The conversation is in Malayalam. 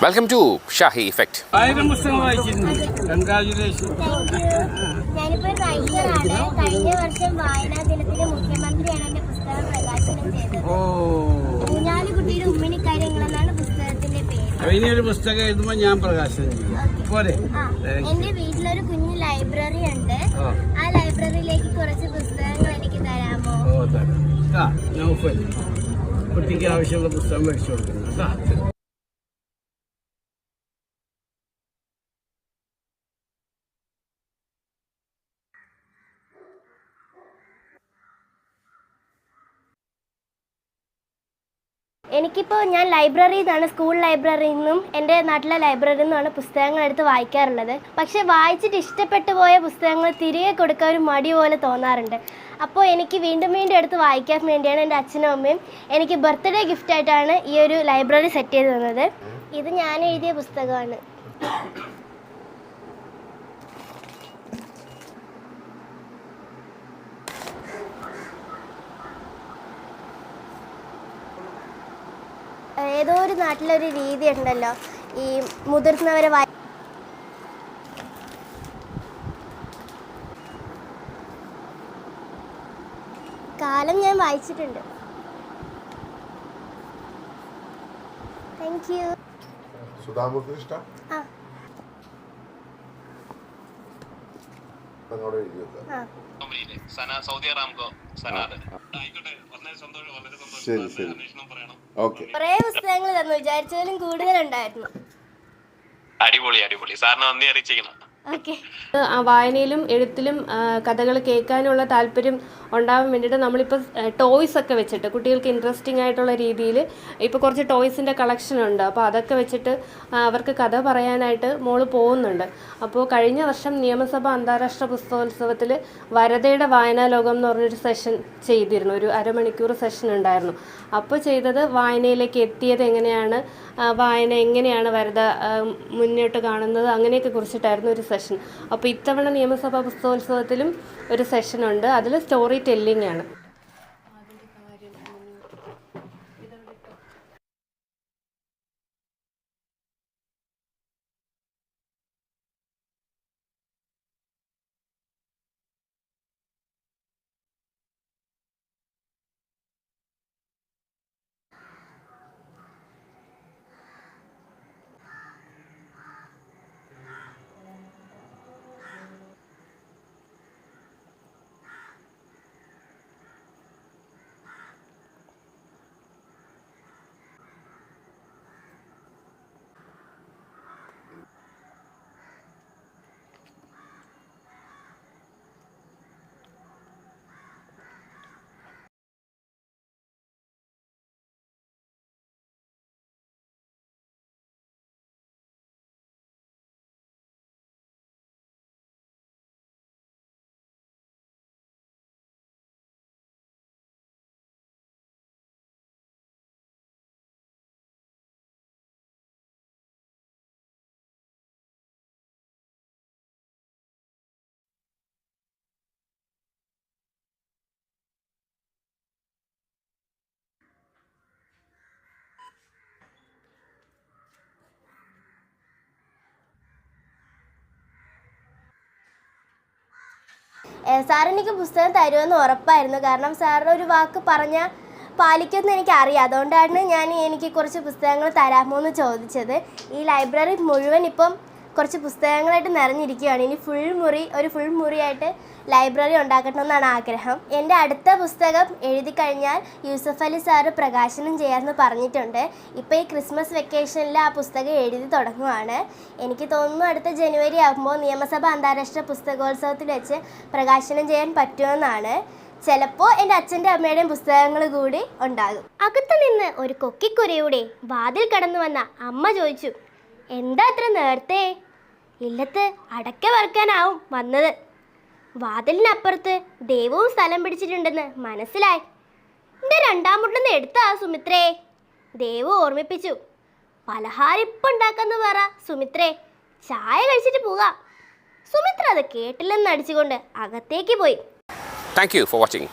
Welcome to Shahi effect. 1000 പുസ്തകം വായിച്ചിട്ടുണ്ട്. കൺഗ്രാജുലേഷൻ. ഞാനിപ്പോൾ റൈറ്ററാണ്. കഴിഞ്ഞ വർഷം വായനാ ദിനത്തിന് മുഖ്യമന്ത്രിയാണ് എന്റെ പുസ്തകം പ്രകാശനം ചെയ്തത്. 4 കുട്ടിയുടെ ഉമ്മിണിക്കാര്യങ്ങളെന്നാണ് പുസ്തകത്തിന്റെ പേര്. ഇനിയൊരു പുസ്തകം എഴുതുമ്പോൾ ഞാൻ പ്രകാശനം ചെയ്യും പോരെ. എന്റെ വീട്ടിലൊരു കുഞ്ഞു ലൈബ്രറി ഉണ്ട്. ആ ലൈബ്രറിയിലേക്ക് കുറച്ച് പുസ്തകങ്ങൾ എനിക്ക് തരാമോ? കുട്ടിക്ക് ആവശ്യമുള്ള പുസ്തകം മേടിച്ചു കൊടുക്കുന്നു. ഞാൻ ലൈബ്രറിയിൽ നിന്നാണ്, സ്കൂൾ ലൈബ്രറിയിൽ നിന്നും എൻ്റെ നാട്ടിലെ ലൈബ്രറിയിൽ നിന്നുമാണ് പുസ്തകങ്ങൾ എടുത്ത് വായിക്കാറുള്ളത്. പക്ഷേ വായിച്ചിട്ട് ഇഷ്ടപ്പെട്ടു പോയ പുസ്തകങ്ങൾ തിരികെ കൊടുക്കാൻ ഒരു മടി പോലെ തോന്നാറുണ്ട്. അപ്പോൾ എനിക്ക് വീണ്ടും വീണ്ടും എടുത്ത് വായിക്കാൻ വേണ്ടിയാണ് എൻ്റെ അച്ഛനും അമ്മയും എനിക്ക് ബർത്ത്ഡേ ഗിഫ്റ്റായിട്ടാണ് ഈ ഒരു ലൈബ്രറി സെറ്റ് ചെയ്ത് തന്നത്. ഇത് ഞാൻ എഴുതിയ പുസ്തകമാണ്. ഏതോ ഒരു നാട്ടിലൊരു രീതി ഉണ്ടല്ലോ, ഈ മുതിർന്നവരെ കാലം ഞാൻ വായിച്ചിട്ടുണ്ട്. Thank you. കുറേ പുസ്തകങ്ങൾ തന്നു, വിചാരിച്ചതിലും കൂടുതലുണ്ടായിരുന്നു. അടിപൊളി സാറിന് നന്ദി അറിയിച്ചിരിക്കണം. വായനയിലും എഴുത്തിലും കഥകൾ കേൾക്കാനുള്ള താല്പര്യം ഉണ്ടാവാൻ വേണ്ടിയിട്ട് നമ്മളിപ്പോൾ ടോയ്സ് ഒക്കെ വെച്ചിട്ട് കുട്ടികൾക്ക് ഇൻട്രസ്റ്റിംഗ് ആയിട്ടുള്ള രീതിയിൽ ഇപ്പോൾ കുറച്ച് ടോയ്സിൻ്റെ കളക്ഷൻ ഉണ്ട്. അപ്പോൾ അതൊക്കെ വെച്ചിട്ട് അവർക്ക് കഥ പറയാനായിട്ട് മോള് പോകുന്നുണ്ട്. അപ്പോൾ കഴിഞ്ഞ വർഷം നിയമസഭ അന്താരാഷ്ട്ര പുസ്തകോത്സവത്തിൽ വരദയുടെ വായനാ ലോകം എന്ന് പറഞ്ഞൊരു സെഷൻ ചെയ്തിരുന്നു. ഒരു അരമണിക്കൂർ സെഷൻ ഉണ്ടായിരുന്നു. അപ്പോൾ ചെയ്തത് വായനയിലേക്ക് എത്തിയത് എങ്ങനെയാണ്, വായന എങ്ങനെയാണ് വരദ മുന്നോട്ട് കാണുന്നത്, അങ്ങനെയൊക്കെ കുറിച്ചിട്ടായിരുന്നു ഒരു സെഷൻ. അപ്പോൾ ഇത്തവണ നിയമസഭാ പുസ്തകോത്സവത്തിലും ഒരു സെഷനുണ്ട്. അതിൽ സ്റ്റോറി ടെല്ലിംഗ് ആണ്. സാർ എനിക്ക് പുസ്തകം തരുമെന്ന് ഉറപ്പായിരുന്നു. കാരണം സാറിൻ്റെ ഒരു വാക്ക് പറഞ്ഞാൽ പാലിക്കുമെന്ന് എനിക്കറിയാം. അതുകൊണ്ടാണ് എനിക്ക് കുറച്ച് പുസ്തകങ്ങൾ തരാമോ എന്ന് ചോദിച്ചത്. ഈ ലൈബ്രറി മുഴുവൻ ഇപ്പം കുറച്ച് പുസ്തകങ്ങളായിട്ട് നിറഞ്ഞിരിക്കുകയാണ്. ഇനി ഫുൾ മുറിയായിട്ട് ലൈബ്രറി ഉണ്ടാക്കണമെന്നാണ് ആഗ്രഹം. എൻ്റെ അടുത്ത പുസ്തകം എഴുതി കഴിഞ്ഞാൽ യൂസഫ് അലി സാറ് പ്രകാശനം ചെയ്യാമെന്ന് പറഞ്ഞിട്ടുണ്ട്. ഇപ്പോൾ ഈ ക്രിസ്മസ് വെക്കേഷനിൽ ആ പുസ്തകം എഴുതി തുടങ്ങുവാണ്. എനിക്ക് തോന്നുന്നു അടുത്ത ജനുവരി ആകുമ്പോൾ നിയമസഭ അന്താരാഷ്ട്ര പുസ്തകോത്സവത്തിൽ വെച്ച് പ്രകാശനം ചെയ്യാൻ പറ്റുമെന്നാണ്. ചിലപ്പോൾ എൻ്റെ അച്ഛൻ്റെ അമ്മയുടെയും പുസ്തകങ്ങൾ കൂടി ഉണ്ടാകും. അകത്ത് നിന്ന് ഒരു കൊക്കിക്കുരയുടെ വാതിൽ കടന്നു വന്ന അമ്മ ചോദിച്ചു, എന്താ അത്ര നേരത്തെ? ഇല്ലത്ത് അടക്ക വറുക്കാനാവും വന്നത്. വാതിലിനപ്പുറത്ത് ദൈവവും സ്ഥലം പിടിച്ചിട്ടുണ്ടെന്ന് മനസ്സിലായി. എൻ്റെ 2ാം മുട്ടെന്ന് എടുത്താ സുമിത്രേ? ദേവു ഓർമ്മിപ്പിച്ചു. പലഹാരം ഇപ്പം ഉണ്ടാക്കാന്ന് പറ സുമിത്രേ, ചായ കഴിച്ചിട്ട് പോകാം. സുമിത്ര അത് കേട്ടില്ലെന്ന് അടിച്ചുകൊണ്ട് അകത്തേക്ക് പോയി. Thank you for watching.